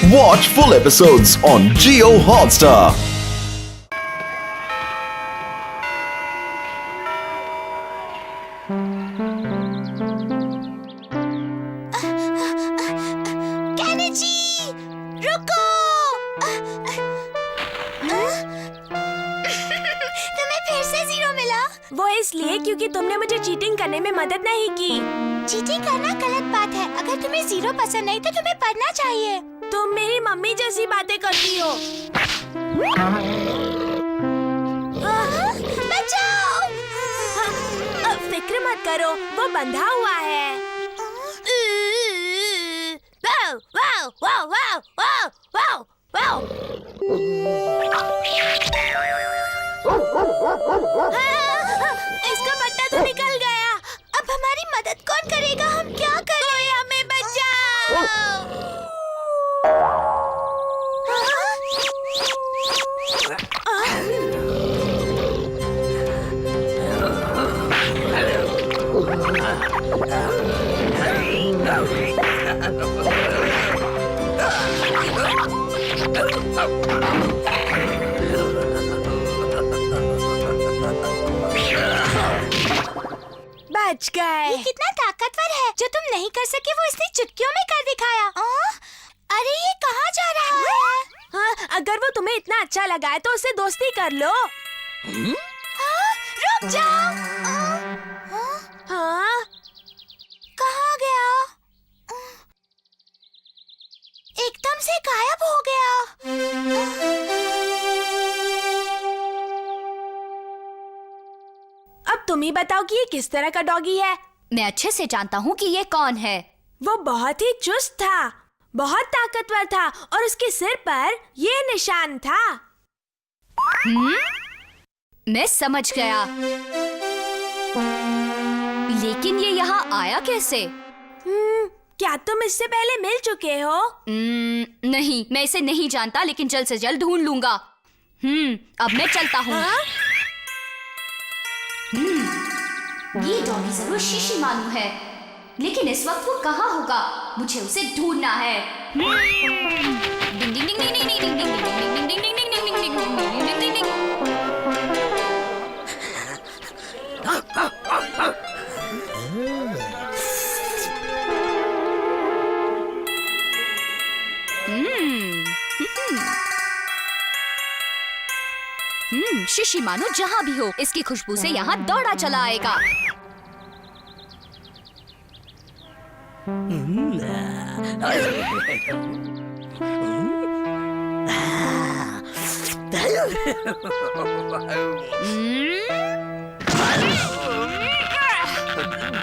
Watch full episodes on Jio Hotstar. वो इसलिए क्योंकि तुमने मुझे चीटिंग करने में मदद नहीं की। चीटिंग करना गलत बात है। अगर तुम्हें जीरो पसंद नहीं तो तुम्हें पढ़ना चाहिए। तुम मेरी मम्मी जैसी बातें करती हो। बचाओ! फिक्र मत करो, वो बंधा हुआ है। वाव, वाव, वाव, वाव, वाव, वाव, वाव। इसका पट्टा तो निकल गया। अब हमारी मदद कौन करेगा? हम क्या करें? कोई हमें बचाओ। बच गए। ये कितना ताकतवर है। जो तुम नहीं कर सके वो इसने चुटकियों में कर दिखाया। अरे ये कहाँ जा रहा है? हाँ, अगर वो तुम्हें इतना अच्छा लगा है तो उससे दोस्ती कर लो। रुक जाओ। हाँ? कहाँ गया? एकदम से गायब हो गया। अब तुम ही बताओ कि ये किस तरह का डॉगी है। मैं अच्छे से जानता हूँ कि ये कौन है। वो बहुत ही चुस्त था, बहुत ताकतवर था और उसके सिर पर ये निशान था। मैं समझ गया। लेकिन ये यहाँ आया कैसे? क्या तुम इससे पहले मिल चुके हो? नहीं, मैं इसे नहीं जानता, लेकिन जल्द से जल्द ढूंढ लूंगा। अब मैं चलता हूँ। ये डॉगी जरूर शीशी मानू है, लेकिन इस वक्त वो कहाँ होगा? मुझे उसे ढूंढना है। डिंग डिंग डिंग डिंग डिंग डिंग डिंग डिंग डिंग डिंग डिंग डिंग डिंग डिंग डिंग डिंग डिंग। शीशी मानो जहाँ भी हो, इसकी खुशबू से यहाँ दौड़ा चला आएगा।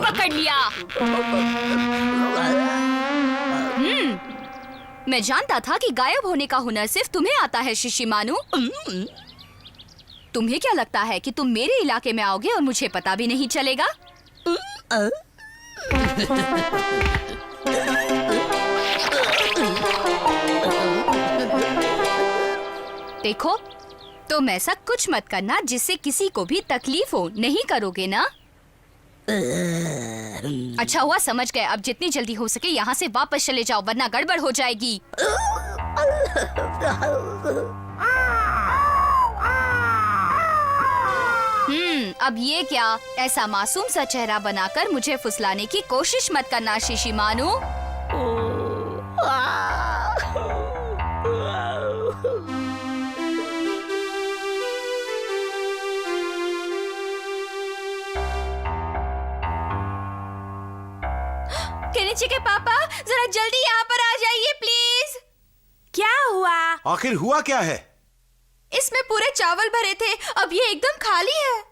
पकड़ लिया। मैं जानता था कि गायब होने का हुनर सिर्फ तुम्हें आता है शीशी मानू। तुम्हें क्या लगता है कि तुम मेरे इलाके में आओगे और मुझे पता भी नहीं चलेगा? देखो, तुम ऐसा कुछ मत करना जिससे किसी को भी तकलीफ हो। नहीं करोगे ना? अच्छा हुआ, समझ गए। अब जितनी जल्दी हो सके यहाँ से वापस चले जाओ, वरना गड़बड़ हो जाएगी। अब ये क्या? ऐसा मासूम सा चेहरा बनाकर मुझे फुसलाने की कोशिश मत करना शीशी मानू। केनिची के पापा, जरा जल्दी यहाँ पर आ जाइए प्लीज। क्या हुआ? आखिर हुआ क्या है? इसमें पूरे चावल भरे थे, अब ये एकदम खाली है।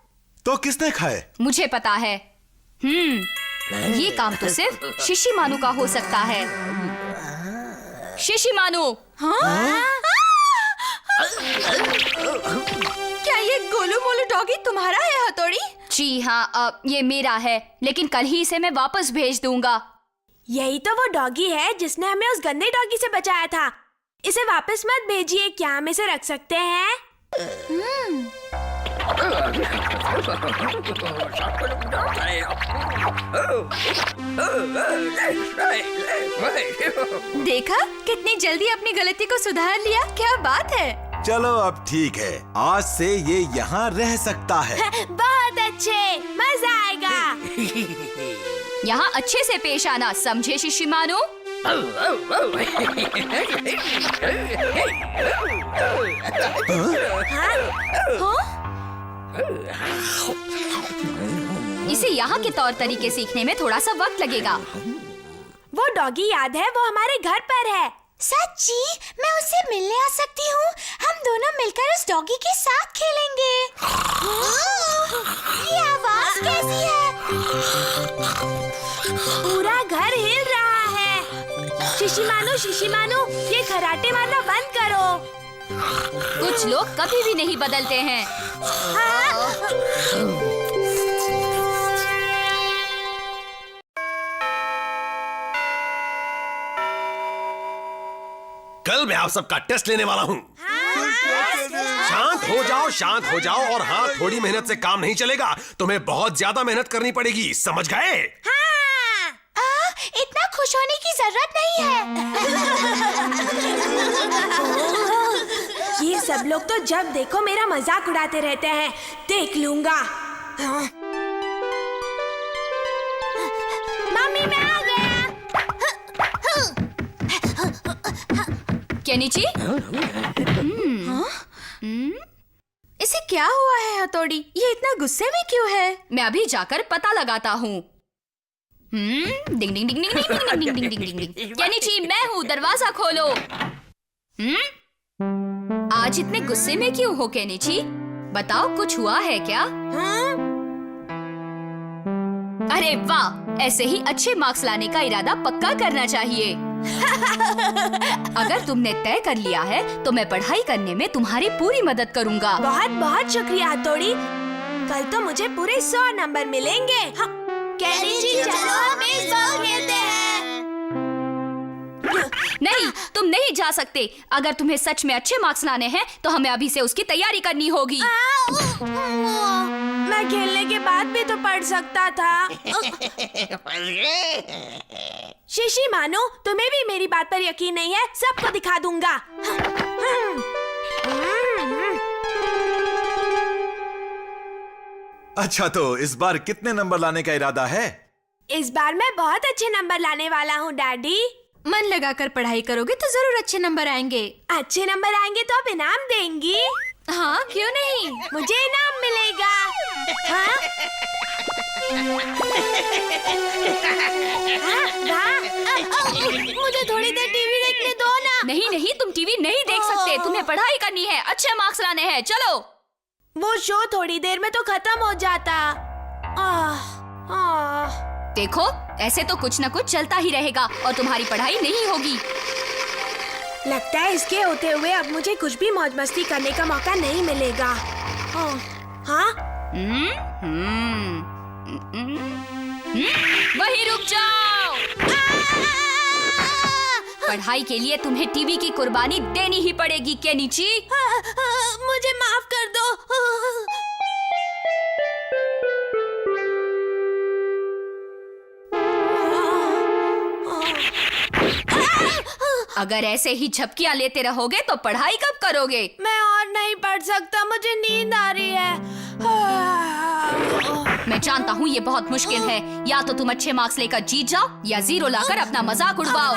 तो किसने खाए? मुझे पता है। ये काम तो सिर्फ शीशी मानू का हो सकता है। शीशी मानू। क्या ये गोलू मोलू डॉगी तुम्हारा है हथौड़ी? जी हाँ, ये मेरा है, लेकिन कल ही इसे मैं वापस भेज दूंगा। यही तो वो डॉगी है जिसने हमें उस गंदे डॉगी से बचाया था। इसे वापस मत भेजिए। क्या हम इसे रख सकते हैं? देखा कितनी जल्दी अपनी गलती को सुधार लिया, क्या बात है। चलो अब ठीक है, आज से ये यहाँ रह सकता है। बहुत अच्छे, मजा आएगा। यहाँ अच्छे से पेश आना, समझे शिशिमानु? इसे यहाँ के तौर तरीके सीखने में थोड़ा सा वक्त लगेगा। वो डॉगी याद है, वो हमारे घर पर है। सच्ची? मैं उससे मिलने आ सकती हूँ। हम दोनों मिलकर उस डॉगी के साथ खेलेंगे। ये आवाज कैसी है? पूरा घर हिल रहा है। शिशिमानु, ये खराटे मारना बंद करो। कुछ लोग कभी भी नहीं बदलते हैं। कल मैं आप सबका टेस्ट लेने वाला हूँ। शांत हो जाओ और हाँ, थोड़ी मेहनत से काम नहीं चलेगा, तुम्हें बहुत ज्यादा मेहनत करनी पड़ेगी, समझ गए? इतना खुश होने की जरूरत नहीं है। ये सब लोग तो जब देखो मेरा मजाक उड़ाते रहते हैं, देख लूंगा। मम्मी मैं आ गया। केनिची? इसे क्या हुआ है हथौड़ी? ये इतना गुस्से में क्यों है? मैं अभी जाकर पता लगाता हूँ। डिंग डिंग डिंग डिंग डिंग डिंग डिंग डिंग डिंग। केनिची, मैं हूँ, दरवाजा खोलो। आज इतने गुस्से में क्यों हो केनिची? बताओ, कुछ हुआ है क्या? अरे वाह, ऐसे ही अच्छे मार्क्स लाने का इरादा पक्का करना चाहिए। अगर तुमने तय कर लिया है तो मैं पढ़ाई करने में तुम्हारी पूरी मदद करूंगा। बहुत बहुत शुक्रिया हथौड़ी। कल तो मुझे पूरे 100 नंबर मिलेंगे। केनिची, चलो हम बेसबॉल खेलते हैं। नहीं, तुम नहीं जा सकते। अगर तुम्हें सच में अच्छे मार्क्स लाने हैं तो हमें अभी से उसकी तैयारी करनी होगी। मैं खेलने के बाद भी तो पढ़ सकता था। शिशिमानु, तुम्हें भी मेरी बात पर यकीन नहीं है? सबको दिखा दूंगा। अच्छा, तो इस बार कितने नंबर लाने का इरादा है? इस बार मैं बहुत अच्छे नंबर लाने वाला हूँ डैडी। मन लगाकर पढ़ाई करोगे तो जरूर अच्छे नंबर आएंगे। अच्छे नंबर आएंगे तो आप इनाम देंगी? हाँ, क्यों नहीं? मुझे इनाम मिलेगा। हाँ? मुझे थोड़ी देर टीवी देखने दो ना। नहीं, तुम टीवी नहीं देख सकते। तुम्हें पढ़ाई करनी है, अच्छे मार्क्स लाने हैं। चलो। वो शो थोड़ी देर में तो खत्म हो जाता। देखो, ऐसे तो कुछ न कुछ चलता ही रहेगा और तुम्हारी पढ़ाई नहीं होगी। लगता है इसके होते हुए अब मुझे कुछ भी मौज मस्ती करने का मौका नहीं मिलेगा। हाँ? वहीं रुक जाओ। पढ़ाई के लिए तुम्हें टीवी की कुर्बानी देनी ही पड़ेगी केनिची। मुझे माफ कर दो। अगर ऐसे ही झपकियां लेते रहोगे तो पढ़ाई कब करोगे? मैं और नहीं पढ़ सकता, मुझे नींद आ रही है। मैं जानता हूँ ये बहुत मुश्किल है। या तो तुम अच्छे मार्क्स लेकर जीत जाओ या 0 लाकर अपना मजाक उड़वाओ।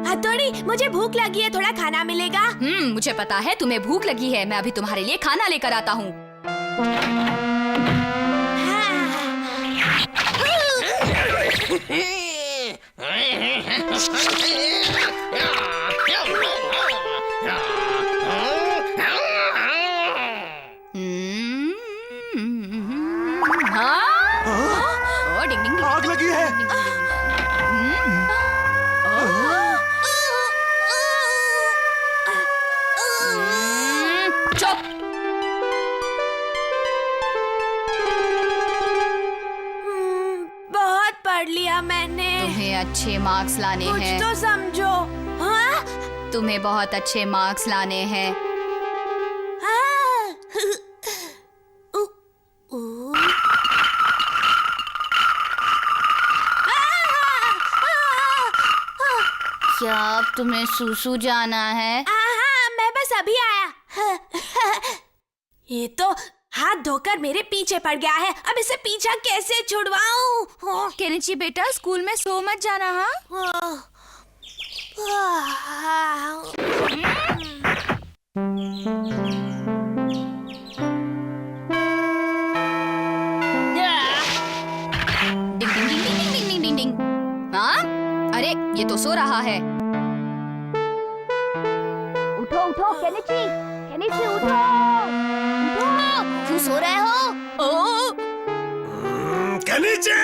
हथौड़ी, मुझे भूख लगी है, थोड़ा खाना मिलेगा? मुझे पता है तुम्हें भूख लगी है। मैं अभी तुम्हारे लिए खाना लेकर आता हूँ। आग लगी है। चुप। बहुत पढ़ लिया मैंने। तुम्हें अच्छे मार्क्स लाने कुछ हैं। तो समझो। हाँ? तुम्हें बहुत अच्छे मार्क्स लाने हैं। हाँ। क्या अब तुम्हें सूसू जाना है? हाँ, मैं बस अभी आया। ये तो हाथ धोकर मेरे पीछे पड़ गया है। अब इसे पीछा कैसे छुड़वाऊं? केनिची बेटा, स्कूल में सो मत जाना। हाँ, डिंग डिंग डिंग डिंग डिंग डिंग डिंग डिंग। हाँ? अरे ये तो सो रहा है। उठो उठो केनिची, केनिची उठो, उठो। क्यों सो रहे हो? केनिची!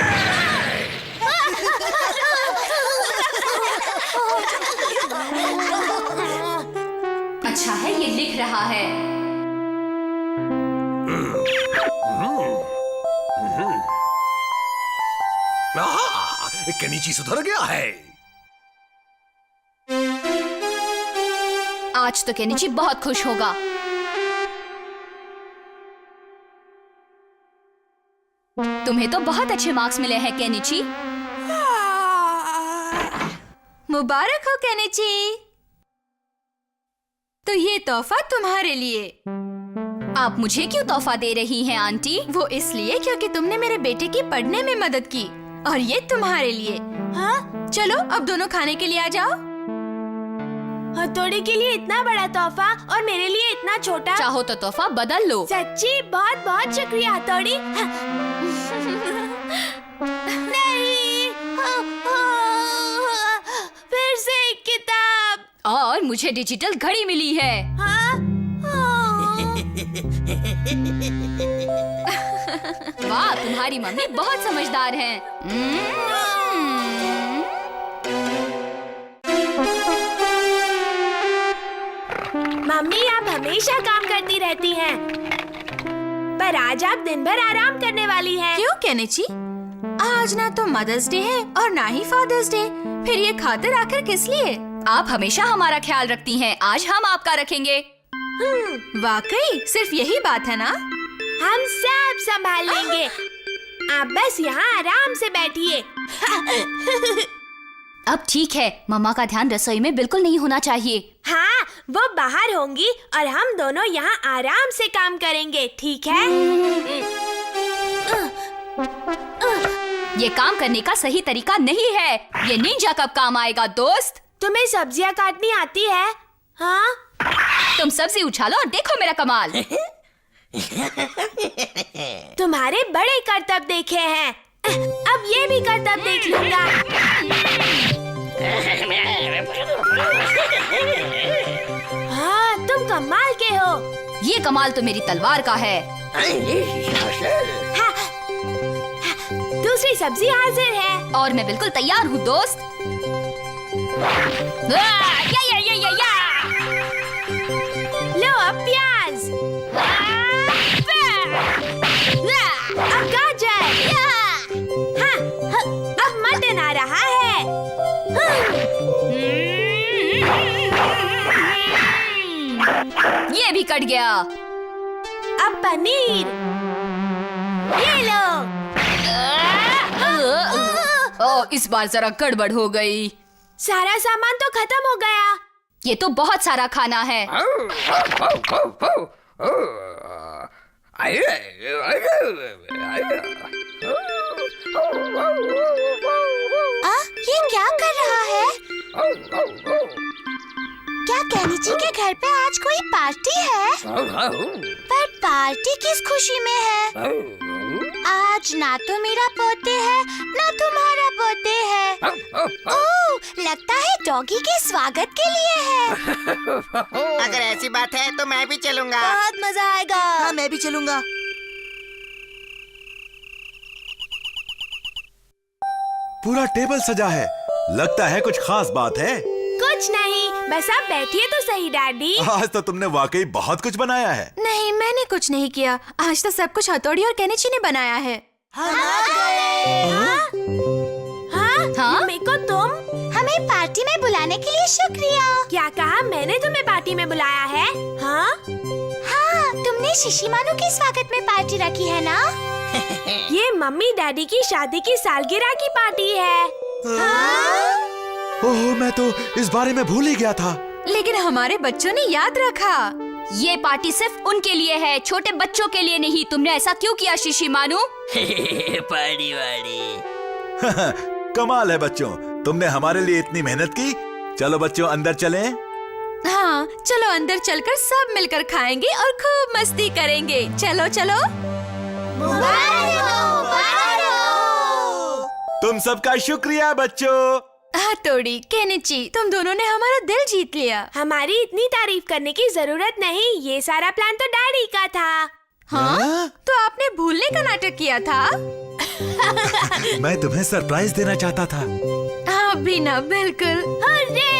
अच्छा है ये लिख रहा है। केनिची सुधर गया है। आज तो केनिची बहुत खुश होगा। तुम्हें तो बहुत अच्छे मार्क्स मिले हैं केनिची। मुबारक हो केनिची। तो ये तोहफा तुम्हारे लिए। आप मुझे क्यों तोहफा दे रही हैं आंटी? वो इसलिए क्योंकि तुमने मेरे बेटे की पढ़ने में मदद की, और ये तुम्हारे लिए। हाँ, चलो अब दोनों खाने के लिए आ जाओ। हथौड़ी के लिए इतना बड़ा तोहफा और मेरे लिए इतना छोटा। चाहो तो तोहफा बदल लो। सच्ची बहुत बहुत शुक्रिया हथौड़ी। नहीं, फिर से एक किताब। और मुझे डिजिटल घड़ी मिली है। हाँ? वाह, तुम्हारी मम्मी बहुत समझदार है। मम्मी आप हमेशा काम करती रहती हैं, पर आज आप दिन भर आराम करने वाली हैं। क्यों केनिची? आज ना तो मदर्स डे है और ना ही फादर्स डे, फिर ये खातिर आखिर किस लिए? आप हमेशा हमारा ख्याल रखती हैं, आज हम आपका रखेंगे। वाकई सिर्फ यही बात है ना? हम सब संभाल लेंगे। आप बस यहाँ आराम से बैठिए। अब ठीक है, मम्मा का ध्यान रसोई में बिल्कुल नहीं होना चाहिए। हाँ, वो बाहर होंगी और हम दोनों यहाँ आराम से काम करेंगे, ठीक है? ये काम करने का सही तरीका नहीं है। ये निंजा कब काम आएगा दोस्त? तुम्हें सब्जियाँ काटनी आती है? हाँ? तुम सब्जी उछालो और देखो मेरा कमाल। तुम्हारे बड़े करतब देखे हैं, अब ये भी करतब देख लूंगा। हाँ, तुम कमाल के हो। ये कमाल तो मेरी तलवार का है। हाँ, दूसरी सब्जी हाजिर है। और मैं बिल्कुल तैयार हूँ दोस्त। या। लो अब प्याज, अब गाजर, हाँ, अब मटन आ रहा है। ये भी कट गया। अब पनीर, ये लो। इस बार जरा गड़बड़ हो गई। सारा सामान तो खत्म हो गया। ये तो बहुत सारा खाना है। ये क्या कर रहा है? क्या केनिची के घर पे आज कोई पार्टी है? पर पार्टी किस खुशी में है? आज ना तो मेरा पोते है ना तुम्हारा पोते है। ओह, लगता है डॉगी के स्वागत के लिए है। अगर ऐसी बात है तो मैं भी चलूंगा। बहुत मजा आएगा। हाँ, मैं भी चलूंगा। पूरा टेबल सजा है, लगता है कुछ खास बात है। कुछ नहीं, बस आप बैठिए तो सही डैडी। आज तो तुमने वाकई बहुत कुछ बनाया है। नहीं, मैंने कुछ नहीं किया। आज तो सब कुछ हथौड़ी और केनिची ने बनाया है। हाँ? हाँ? मम्मी को तुम हमें पार्टी में बुलाने के लिए शुक्रिया। क्या कहा? मैंने तुम्हें पार्टी में बुलाया है? हाँ? हाँ, तुमने शिशिमानु के स्वागत में पार्टी रखी है ना? ये मम्मी डैडी की शादी की सालगिरह की पार्टी है। हाँ? ओह, मैं तो इस बारे में भूल ही गया था। लेकिन हमारे बच्चों ने याद रखा। ये पार्टी सिर्फ उनके लिए है, छोटे बच्चों के लिए नहीं। तुमने ऐसा क्यों किया शिशी मानू? पार्टी वाली। कमाल है बच्चों, तुमने हमारे लिए इतनी मेहनत की। चलो बच्चों, अंदर चलें। हाँ, चलो अंदर चलकर सब मिलकर खाएंगे और खूब मस्ती करेंगे। चलो चलो। तुम सबका शुक्रिया बच्चों। हाथोड़ी, केनिची, तुम दोनों ने हमारा दिल जीत लिया। हमारी इतनी तारीफ करने की जरूरत नहीं, ये सारा प्लान तो डैडी का था। हाँ? तो आपने भूलने का नाटक किया था? मैं तुम्हें सरप्राइज देना चाहता था। हाँ भी ना, बिल्कुल।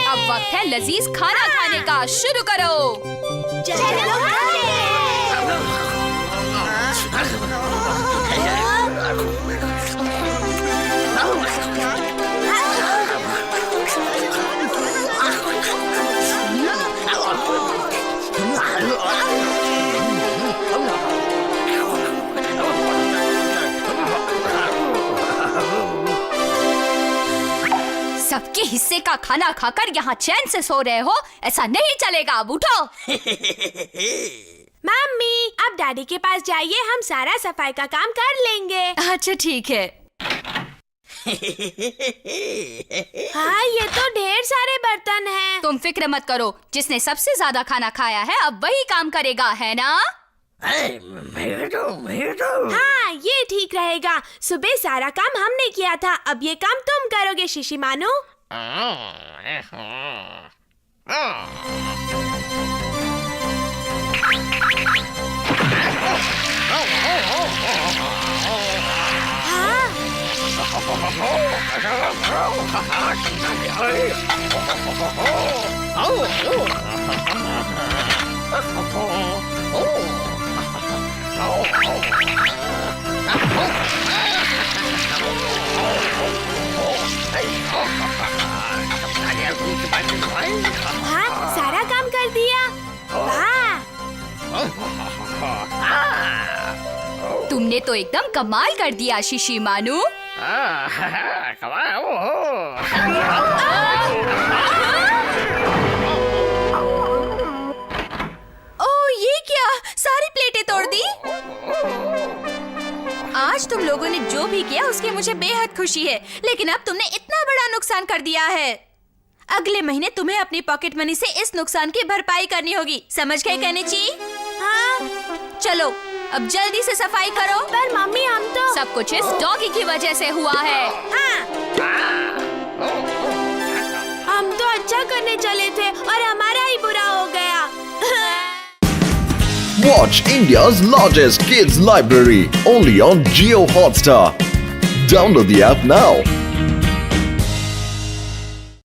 अब वक्त है लजीज खाना खाने का। शुरू करो। सबके हिस्से का खाना खाकर यहाँ चैन से सो रहे हो? ऐसा नहीं चलेगा, अब उठो। मम्मी, अब डैडी के पास जाइए, हम सारा सफाई का काम कर लेंगे। अच्छा ठीक है। हाँ, ये तो ढेर सारे बर्तन हैं। तुम फिक्र मत करो, जिसने सबसे ज्यादा खाना खाया है अब वही काम करेगा, है ना? हाँ, ये ठीक रहेगा। सुबह सारा काम हमने किया था, अब ये काम तुम करोगे शिशी मानू। हाँ, सारा काम कर दिया। वाह! तुमने तो एकदम कमाल कर दिया शिशी मानू। ओह, ये क्या? सारी प्लेटें तोड़ दी। आज तुम लोगों ने जो भी किया उसकी मुझे बेहद खुशी है, लेकिन अब तुमने इतना बड़ा नुकसान कर दिया है। अगले महीने तुम्हें अपनी पॉकेट मनी से इस नुकसान की भरपाई करनी होगी, समझ गए केनिची? हाँ। चलो अब जल्दी से सफाई करो। पर मम्मी, हम तो सब कुछ इस डॉगी की वजह से हुआ है। हाँ। हम तो अच्छा करने चले थे और हमारा ही बुरा हो गया। Watch India's largest kids library only on Jio Hotstar. Download the app now.